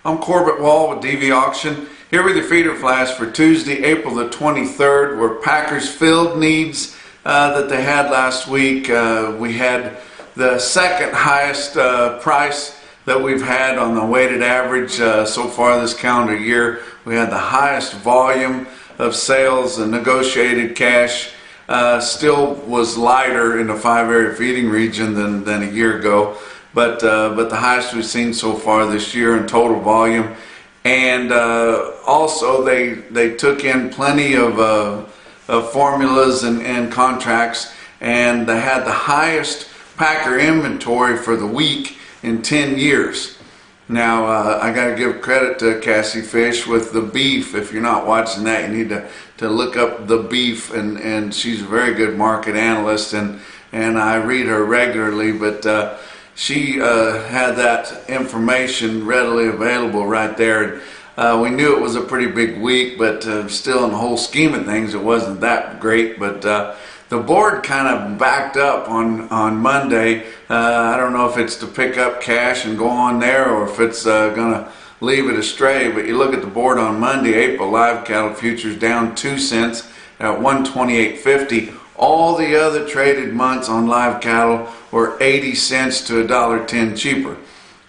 I'm Corbett Wall with DV Auction, here with your feeder flash for Tuesday, April the 23rd, where Packers filled needs that they had last week. We had the second highest price that we've had on the weighted average so far this calendar year. We had the highest volume of sales and negotiated cash. Still was lighter in the 5-area feeding region than a year ago. But the highest we've seen so far this year in total volume. And also they took in plenty of formulas and contracts, and they had the highest Packer inventory for the week in 10 years. Now I got to give credit to Cassie Fish with the beef. If you're not watching that, you need to look up the beef, and she's a very good market analyst, and I read her regularly, but she had that information readily available right there. We knew it was a pretty big week, but still in the whole scheme of things, it wasn't that great. But the board kind of backed up on Monday. I don't know if it's to pick up cash and go on there, or if it's going to leave it astray. But you look at the board on Monday, April live cattle futures down 2 cents at 128.50. All the other traded months on live cattle were 80 cents to $1.10 cheaper.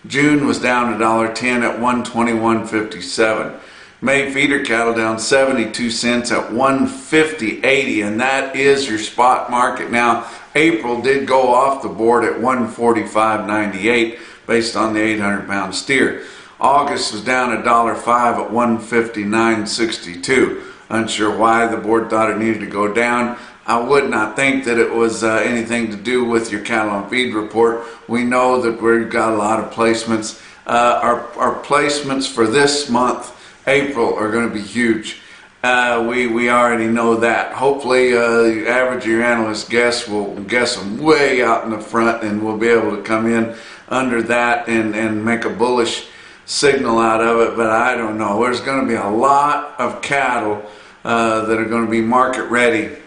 June was down $1.10 at 121.57. May feeder cattle down 72 cents at 150.80, and that is your spot market. Now, April did go off the board at 145.98 based on the 800-pound steer. August was down $1.05 at 159.62. Unsure why the board thought it needed to go down. I would not think that it was anything to do with your cattle on feed report. We know that we've got a lot of placements. Our placements for this month, April, are going to be huge. We already know that. Hopefully, the average your analyst guess will guess them way out in the front, and we'll be able to come in under that and make a bullish signal out of it. But I don't know. There's going to be a lot of cattle that are going to be market ready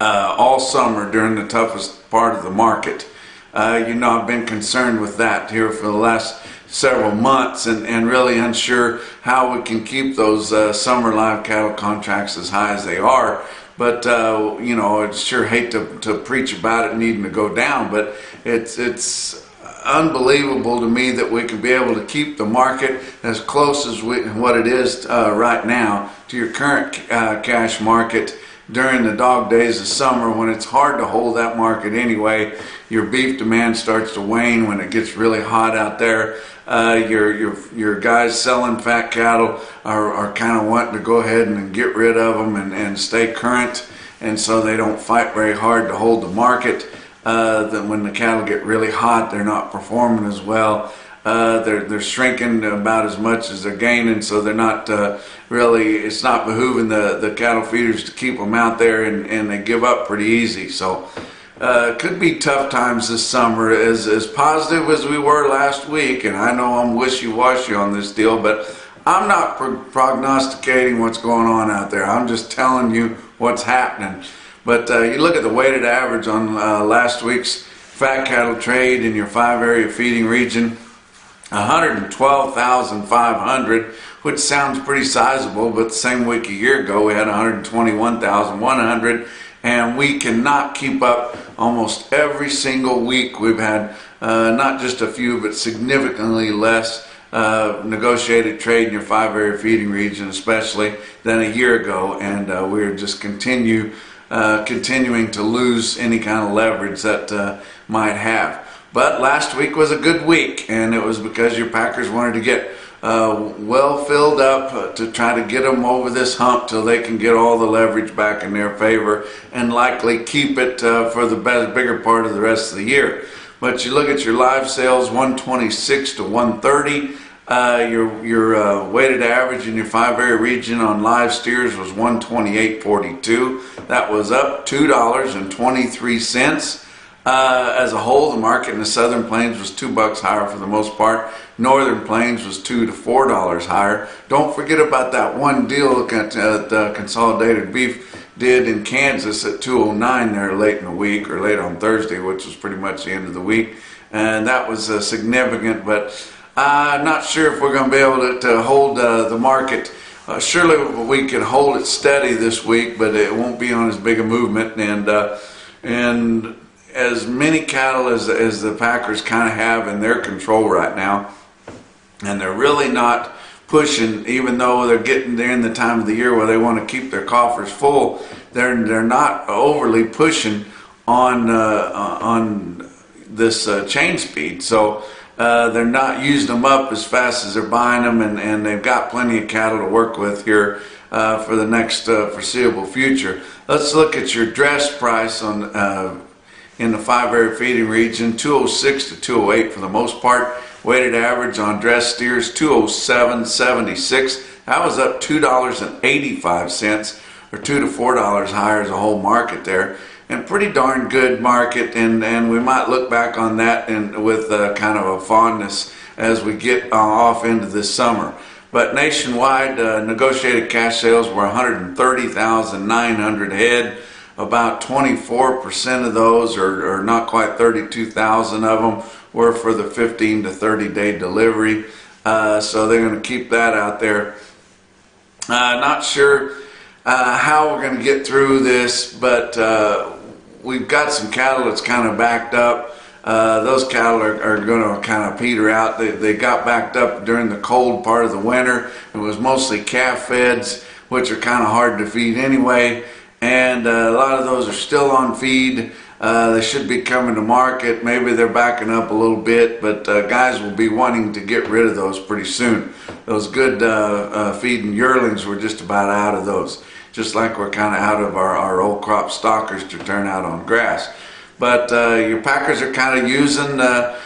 all summer during the toughest part of the market. I've been concerned with that here for the last several months, and really unsure how we can keep those summer live cattle contracts as high as they are. But I sure hate to preach about it needing to go down, but it's unbelievable to me that we can be able to keep the market as close as what it is right now to your current cash market during the dog days of summer, when it's hard to hold that market anyway. Your beef demand starts to wane when it gets really hot out there. Your guys selling fat cattle are kind of wanting to go ahead and get rid of them and stay current, and so they don't fight very hard to hold the market. Then when the cattle get really hot, they're not performing as well. They're shrinking about as much as they're gaining, so they're not really, it's not behooving the cattle feeders to keep them out there, and they give up pretty easy. So it could be tough times this summer, as positive as we were last week. And I know I'm wishy-washy on this deal, but I'm not prognosticating what's going on out there. I'm just telling you what's happening. But you look at the weighted average on last week's fat cattle trade in your 5-area feeding region, 112,500, which sounds pretty sizable, but the same week a year ago we had 121,100, and we cannot keep up. Almost every single week we've had not just a few, but significantly less negotiated trade in your 5-area feeding region, especially, than a year ago, and we're just continuing to lose any kind of leverage that might have. But last week was a good week, and it was because your Packers wanted to get well filled up to try to get them over this hump till they can get all the leverage back in their favor, and likely keep it for the bigger part of the rest of the year. But you look at your live sales, 126 to 130. Your weighted average in your 5-area region on live steers was 128.42. That was up $2.23. As a whole, the market in the Southern Plains was $2 higher for the most part. Northern Plains was $2 to $4 higher. Don't forget about that one deal that Consolidated Beef did in Kansas at 209 there late in the week, or late on Thursday, which was pretty much the end of the week, and that was significant. But Not sure if we're going to be able to hold the market. Surely we can hold it steady this week, but it won't be on as big a movement. And as many cattle as the packers kind of have in their control right now, and they're really not pushing, even though they're in the time of the year where they want to keep their coffers full. They're not overly pushing on this chain speed, so they're not using them up as fast as they're buying them, and they've got plenty of cattle to work with here for the next foreseeable future. Let's look at your dress price on in the 5-area feeding region, 206 to 208 for the most part. Weighted average on dress steers, 207.76. That was up $2.85, or $2 to $4 higher as a whole market there. And pretty darn good market, and we might look back on that with kind of a fondness as we get off into this summer. But nationwide, negotiated cash sales were 130,900 head. About 24% of those, or not quite 32,000 of them, were for the 15 to 30 day delivery. So they're going to keep that out there. Not sure how we're going to get through this, but we've got some cattle that's kind of backed up. Those cattle are going to kind of peter out. They got backed up during the cold part of the winter. It was mostly calf feds, which are kind of hard to feed anyway. And a lot of those are still on feed. They should be coming to market. Maybe they're backing up a little bit, but guys will be wanting to get rid of those pretty soon. Those good feeding yearlings, we're just about out of those. Just like we're kind of out of our old crop stockers to turn out on grass. But your packers are kind of using the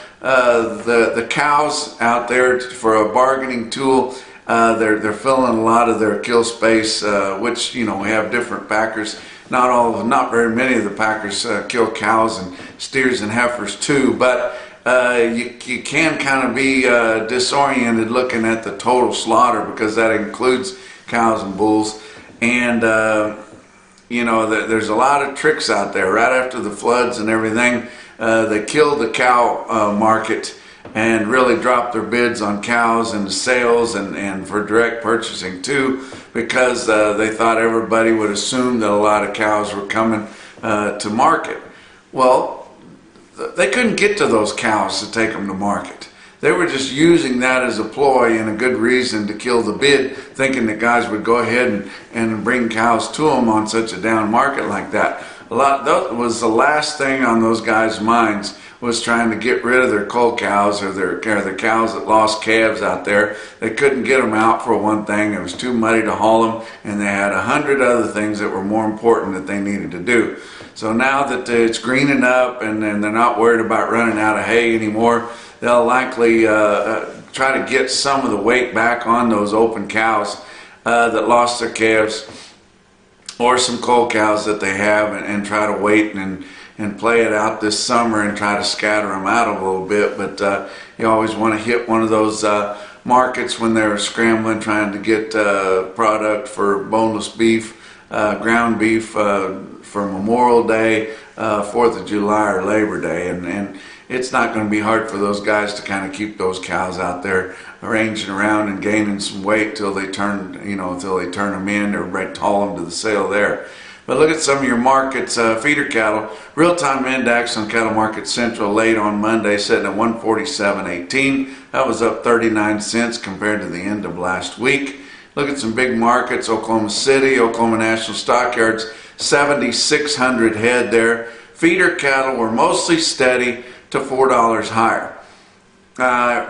cows out there for a bargaining tool. They're filling a lot of their kill space, which, you know, we have different packers. Not very many of the packers kill cows and steers and heifers too, but you can kind of be disoriented looking at the total slaughter, because that includes cows and bulls. And you know, there's a lot of tricks out there. Right after the floods and everything, they killed the cow market and really dropped their bids on cows and sales and for direct purchasing too, because they thought everybody would assume that a lot of cows were coming to market. Well, they couldn't get to those cows to take them to market. They were just using that as a ploy and a good reason to kill the bid, thinking that guys would go ahead and bring cows to them on such a down market like that. That was the last thing on those guys' minds, was trying to get rid of their cull cows or the cows that lost calves out there. They couldn't get them out for one thing. It was too muddy to haul them, and they had 100 other things that were more important that they needed to do. So now that it's greening up and they're not worried about running out of hay anymore, they'll likely try to get some of the weight back on those open cows that lost their calves, or some cull cows that they have, and try to wait and play it out this summer and try to scatter them out a little bit. But you always want to hit one of those markets when they're scrambling, trying to get product for boneless beef, ground beef for Memorial Day, 4th of July, or Labor Day. And it's not going to be hard for those guys to kind of keep those cows out there ranging around and gaining some weight till they turn them in, or haul them to the sale there. But look at some of your markets, feeder cattle. Real-time index on Cattle Market Central late on Monday sitting at 147.18. That was up 39 cents compared to the end of last week. Look at some big markets. Oklahoma City, Oklahoma National Stockyards, 7,600 head there. Feeder cattle were mostly steady to $4 higher.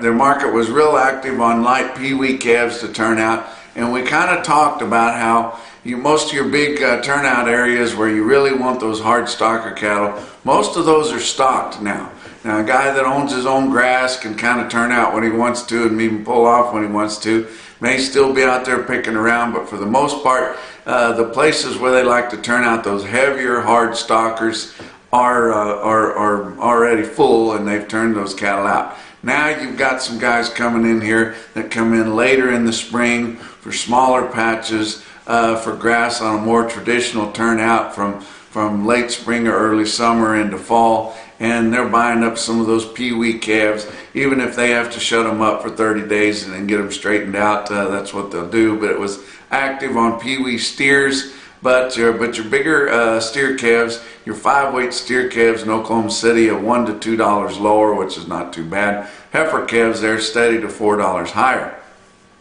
Their market was real active on light peewee calves to turn out, and we kind of talked about how most of your big turnout areas where you really want those hard stocker cattle, most of those are stocked now. Now, a guy that owns his own grass can kind of turn out when he wants to and even pull off when he wants to. May still be out there picking around, but for the most part, the places where they like to turn out those heavier hard stockers are already full, and they've turned those cattle out. Now you've got some guys coming in here that come in later in the spring for smaller patches, for grass on a more traditional turnout from from late spring or early summer into fall, and they're buying up some of those peewee calves. Even if they have to shut them up for 30 days and then get them straightened out, that's what they'll do. But it was active on peewee steers. But your bigger steer calves, your 5-weight steer calves in Oklahoma City are $1 to $2 lower, which is not too bad. Heifer calves, they're steady to $4 higher.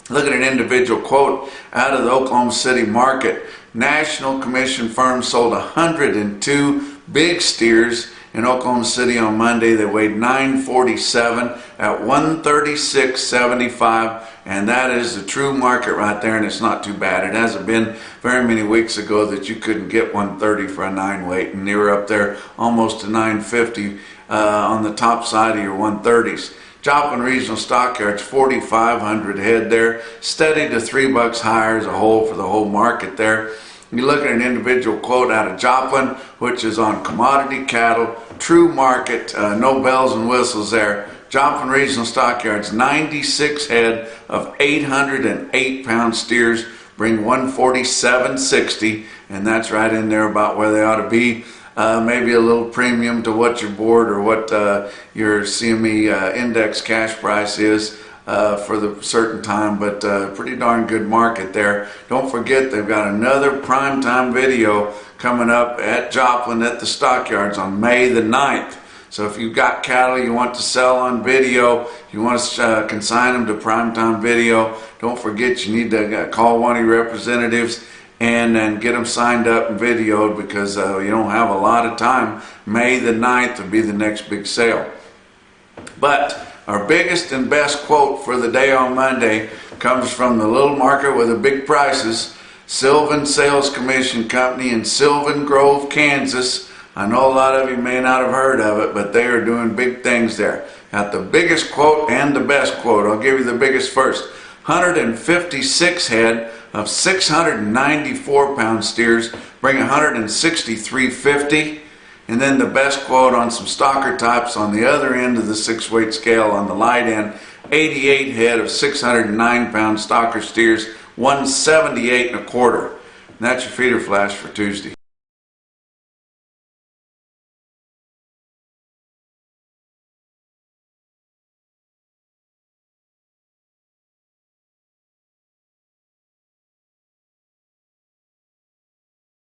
Look at an individual quote out of the Oklahoma City market. National Commission Firm sold 102 big steers in Oklahoma City on Monday. They weighed 947 at 136.75, and that is the true market right there, and it's not too bad. It hasn't been very many weeks ago that you couldn't get 130 for a 9-weight, and they were up there almost to 950 on the top side of your 130s. Joplin Regional Stockyards, 4,500 head there, steady to $3 higher as a whole for the whole market there. You look at an individual quote out of Joplin, which is on commodity cattle, true market, no bells and whistles there. Joplin Regional Stockyards, 96 head of 808-pound steers, bring 147.60, and that's right in there about where they ought to be. Maybe a little premium to what your board or what your CME index cash price is for the certain time, but pretty darn good market there. Don't forget, they've got another primetime video coming up at Joplin at the Stockyards on May the 9th. So if you've got cattle you want to sell on video, you want to consign them to primetime video, don't forget you need to call one of your representatives and get them signed up and videoed, because you don't have a lot of time. May the 9th will be the next big sale. But our biggest and best quote for the day on Monday comes from the little market with the big prices, Sylvan Sales Commission Company in Sylvan Grove, Kansas. I know a lot of you may not have heard of it, but they are doing big things there. Got the biggest quote and the best quote. I'll give you the biggest first. 156 head of 694-pound steers, bring 163.50. And then the best quote on some stocker types on the other end of the 6-weight scale on the light end, 88 head of 609-pound stocker steers, 178.25. And that's your feeder flash for Tuesday.